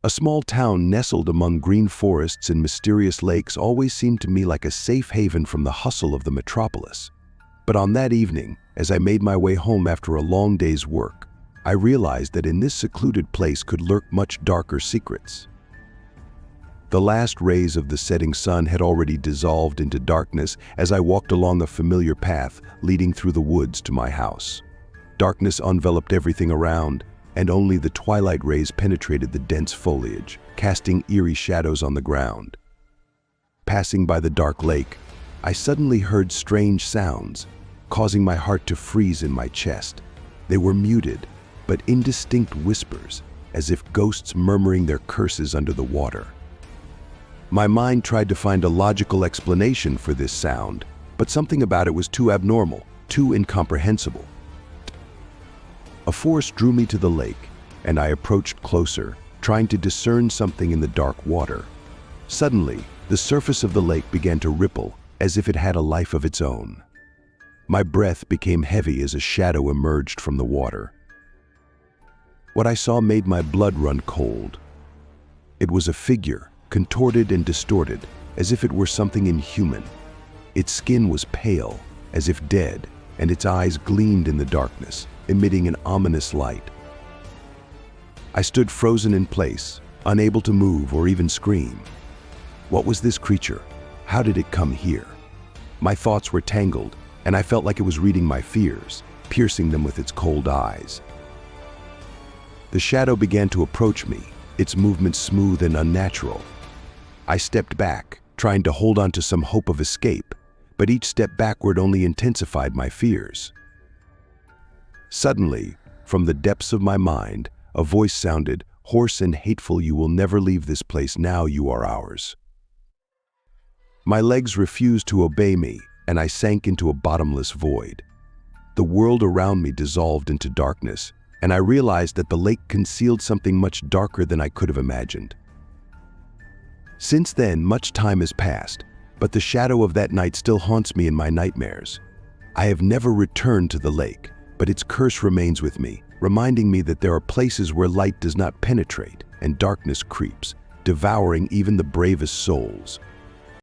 A small town nestled among green forests and mysterious lakes always seemed to me like a safe haven from the hustle of the metropolis. But on that evening, as I made my way home after a long day's work, I realized that in this secluded place could lurk much darker secrets. The last rays of the setting sun had already dissolved into darkness as I walked along a familiar path leading through the woods to my house. Darkness enveloped everything around, and only the twilight rays penetrated the dense foliage, casting eerie shadows on the ground. Passing by the dark lake, I suddenly heard strange sounds, causing my heart to freeze in my chest. They were muted, but indistinct whispers, as if ghosts murmuring their curses under the water. My mind tried to find a logical explanation for this sound, but something about it was too abnormal, too incomprehensible. A force drew me to the lake, and I approached closer, trying to discern something in the dark water. Suddenly, the surface of the lake began to ripple, as if it had a life of its own. My breath became heavy as a shadow emerged from the water. What I saw made my blood run cold. It was a figure, contorted and distorted, as if it were something inhuman. Its skin was pale, as if dead, and its eyes gleamed in the darkness, emitting an ominous light. I stood frozen in place, unable to move or even scream. What was this creature? How did it come here? My thoughts were tangled, and I felt like it was reading my fears, piercing them with its cold eyes. The shadow began to approach me, its movements smooth and unnatural. I stepped back, trying to hold on to some hope of escape, but each step backward only intensified my fears. Suddenly, from the depths of my mind, a voice sounded, hoarse and hateful, "You will never leave this place, now you are ours." My legs refused to obey me, and I sank into a bottomless void. The world around me dissolved into darkness, and I realized that the lake concealed something much darker than I could have imagined. Since then, much time has passed, but the shadow of that night still haunts me in my nightmares. I have never returned to the lake, but its curse remains with me, reminding me that there are places where light does not penetrate and darkness creeps, devouring even the bravest souls.